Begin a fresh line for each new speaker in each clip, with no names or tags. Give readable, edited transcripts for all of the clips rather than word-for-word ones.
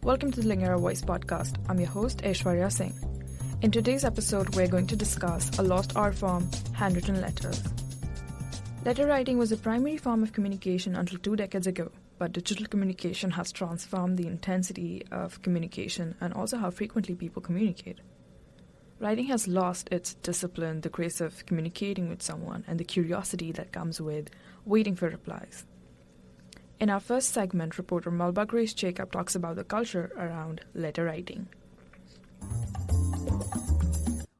Welcome to the Langara Voice podcast. I'm your host, Aishwarya Singh. In today's episode, we're going to discuss a lost art form, handwritten letters. Letter writing was a primary form of communication until 2 decades ago, but digital communication has transformed the intensity of communication and also how frequently people communicate. Writing has lost its discipline, the grace of communicating with someone, and the curiosity that comes with waiting for replies. In our first segment, reporter Melba Grace Jacob talks about the culture around letter writing.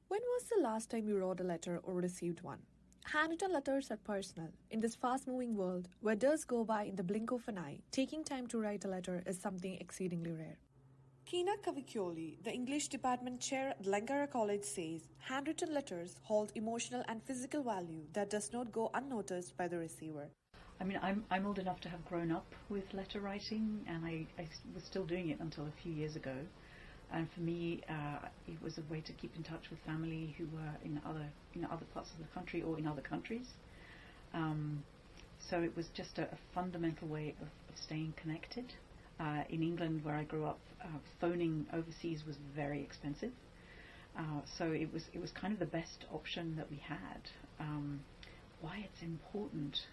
When was the last time you wrote a letter or received one? Handwritten letters are personal. In this fast-moving world, where days go by in the blink of an eye, taking time to write a letter is something exceedingly rare. Kina Kavikyoli, the English department chair at Langara College, says handwritten letters hold emotional and physical value that does not go unnoticed by the receiver.
I mean, I'm old enough to have grown up with letter writing, and I was still doing it until a few years ago. And for me, it was a way to keep in touch with family who were in other parts of the country or in other countries. So it was just a fundamental way of staying connected. In England, where I grew up, phoning overseas was very expensive. So it was kind of the best option that we had. Why it's important.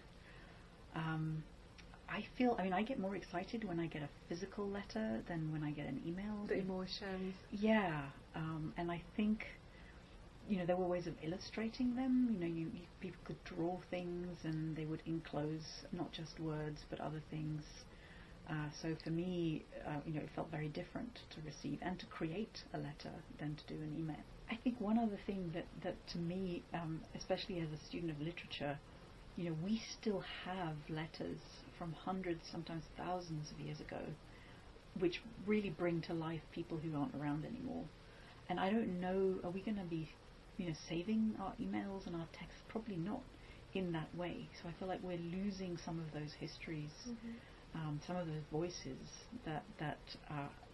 I get more excited when I get a physical letter than when I get an email.
The emotions.
Yeah, and I think, there were ways of illustrating them. People could draw things and they would enclose not just words but other things. So for me, it felt very different to receive and to create a letter than to do an email. I think one other thing that to me, especially as a student of literature, we still have letters from hundreds, sometimes thousands of years ago, which really bring to life people who aren't around anymore. And I don't know, are we going to be, saving our emails and our texts? Probably not in that way. So I feel like we're losing some of those histories, some of those voices that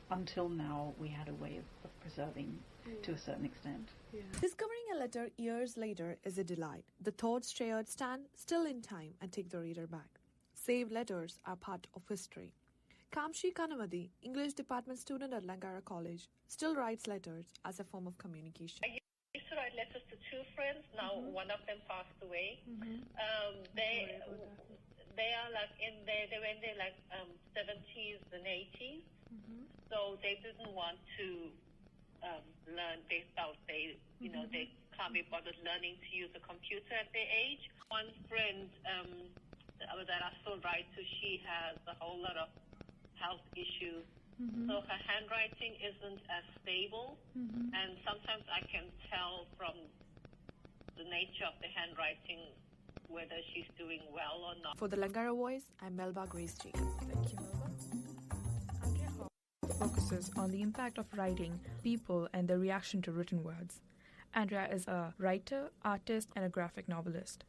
until now we had a way of preserving to a certain extent.
Yeah. Discovering a letter years later is a delight. The thoughts shared stand still in time and take the reader back. Saved letters are part of history. Kamshi Kanamadi, English department student at Langara College, still writes letters as a form of communication.
I used to write letters to two friends. Now one of them passed away. They are like they were in their 70s and 80s. So they didn't want to learn. They felt they can't be bothered learning to use a computer at their age. One friend that I still write to, she has a whole lot of health issues. So her handwriting isn't as stable, and sometimes I can tell from the nature of the handwriting whether she's doing well or not.
For the Langara Voice, I'm Melba Grace Jacob.
Thank you, Melba. Andrea focuses on the impact of writing, people, and their reaction to written words. Andrea is a writer, artist, and a graphic novelist.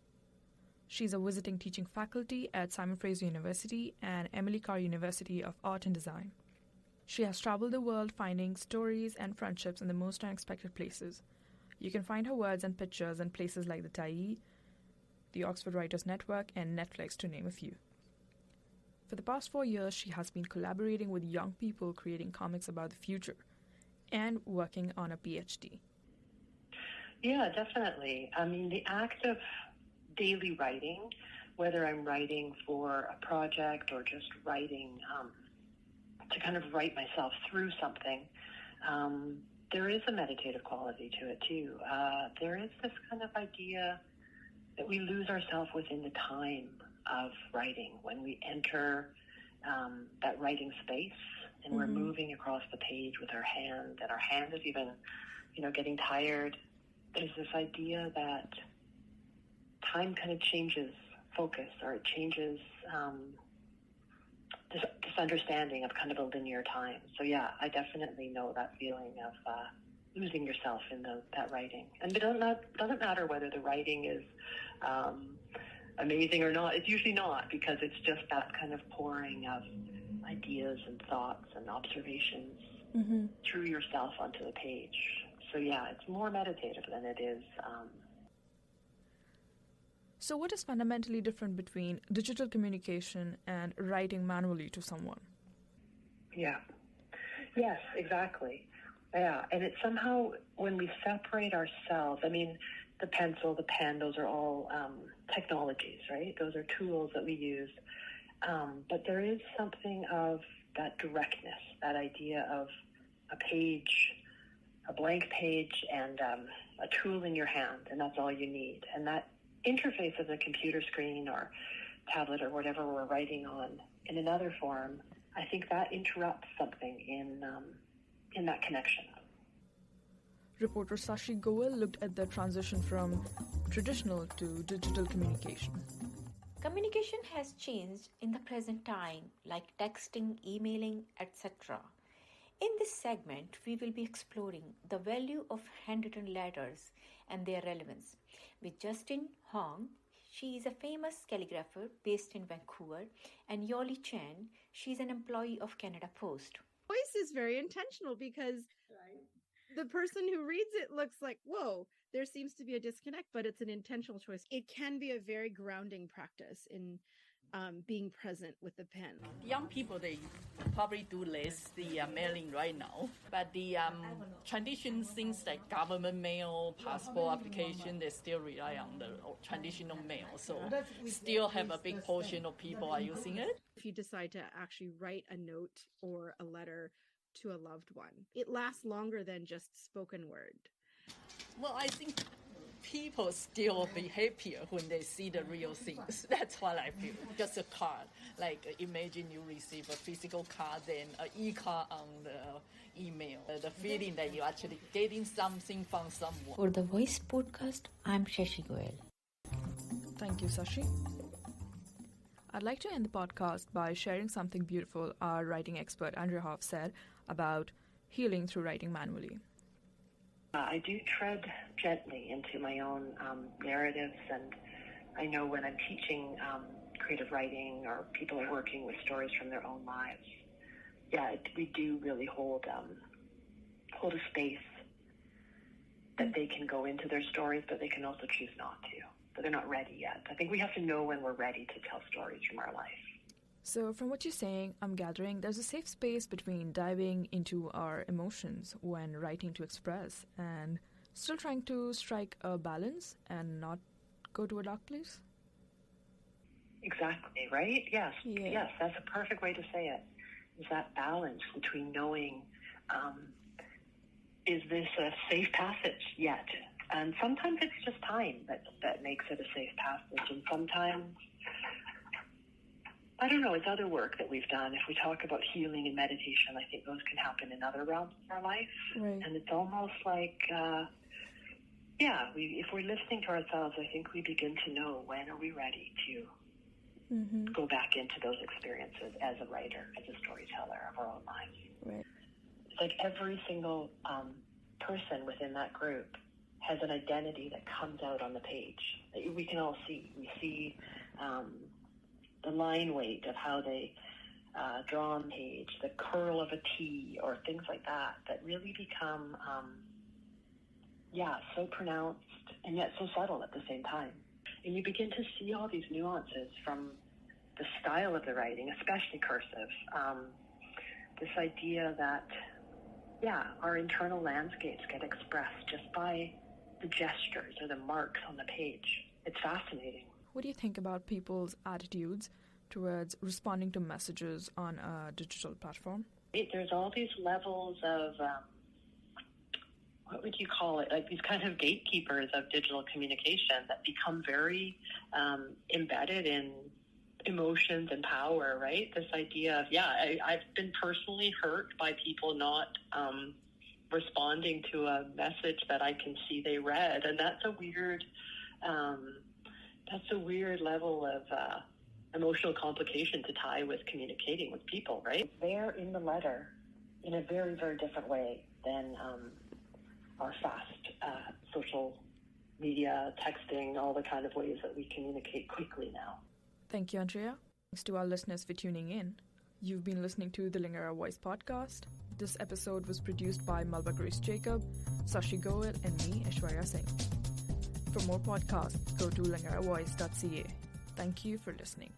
She's a visiting teaching faculty at Simon Fraser University and Emily Carr University of Art and Design. She has traveled the world finding stories and friendships in the most unexpected places. You can find her words and pictures in places like the Tyee, the Oxford Writers Network, and Netflix, to name a few. For the past 4 years, she has been collaborating with young people creating comics about the future and working on a PhD.
Yeah, definitely. I mean, the act of daily writing, whether I'm writing for a project or just writing to kind of write myself through something, there is a meditative quality to it too. There is this kind of idea that we lose ourselves within the time of writing when we enter that writing space and we're moving across the page with our hand, and our hand is even, getting tired. There's this idea that time kind of changes focus, or it changes this understanding of kind of a linear time. So yeah, I definitely know that feeling of losing yourself in that writing. And it doesn't matter whether the writing is amazing or not. It's usually not, because it's just that kind of pouring of ideas and thoughts and observations through yourself onto the page. So yeah, it's more meditative than it is.
So what is fundamentally different between digital communication and writing manually to someone?
Yeah. Yes, exactly. Yeah, and it's somehow when we separate ourselves, I mean, the pencil, the pen, those are all technologies, right? Those are tools that we use. But there is something of that directness, that idea of a page, a blank page, and a tool in your hand, and that's all you need. And that interface of the computer screen or tablet or whatever we're writing on in another form, I think that interrupts something in that connection.
Reporter Sashi Goel looked at the transition from traditional to digital communication.
Communication has changed in the present time, like texting, emailing, etc. In this segment, we will be exploring the value of handwritten letters and their relevance with Justin Hong. She is a famous calligrapher based in Vancouver, and Yoli Chen. She is an employee of Canada Post.
Voice is very intentional because the person who reads it looks like, whoa, there seems to be a disconnect, but it's an intentional choice. It can be a very grounding practice in being present with the pen.
Young people, they probably do less the mailing right now, but the traditional things like government mail, passport application, they still rely on the traditional mail. So still have a big portion of people are using it.
If you decide to actually write a note or a letter to a loved one, it lasts longer than just spoken word.
Well, I think people still be happier when they see the real things. That's what I feel. Just a card. Like imagine you receive a physical card, then an e-card on the email. The feeling that you're actually getting something from someone.
For the Voice podcast, I'm Shashi Goel.
Thank you, Sashi. I'd like to end the podcast by sharing something beautiful our writing expert Andrea Hoff said about healing through writing manually.
I do tread gently into my own narratives, and I know when I'm teaching creative writing or people are working with stories from their own lives, we do really hold a space that they can go into their stories, but they can also choose not to. But they're not ready yet. I think we have to know when we're ready to tell stories from our life.
So from what you're saying, I'm gathering there's a safe space between diving into our emotions when writing to express and still trying to strike a balance and not go to a dark place?
Exactly, right? Yes, yes, that's a perfect way to say it. Is that balance between knowing, is this a safe passage yet? And sometimes it's just time that makes it a safe passage. And sometimes, I don't know, it's other work that we've done. If we talk about healing and meditation, I think those can happen in other realms of our life.
Right.
And it's almost like, if we're listening to ourselves, I think we begin to know when are we ready to go back into those experiences as a writer, as a storyteller of our own lives.
Right.
It's like every single person within that group has an identity that comes out on the page that we can all see. We see the line weight of how they draw on the page, the curl of a T, or things like that really become, so pronounced and yet so subtle at the same time. And you begin to see all these nuances from the style of the writing, especially cursive. This idea that, our internal landscapes get expressed just by the gestures or the marks on the page. It's fascinating.
What do you think about people's attitudes towards responding to messages on a digital platform?
There's all these levels of, what would you call it? Like these kind of gatekeepers of digital communication that become very embedded in emotions and power, right? This idea of, I've been personally hurt by people not responding to a message that I can see they read. And that's a weird level of emotional complication to tie with communicating with people, right? They're in the letter in a very, very different way than our fast social media, texting, all the kind of ways that we communicate quickly now.
Thank you, Andrea. Thanks to our listeners for tuning in. You've been listening to the Langara Voice podcast. This episode was produced by Malva Grace Jacob, Sashi Goel, and me, Aishwarya Singh. For more podcasts, go to langaravoice.ca. Thank you for listening.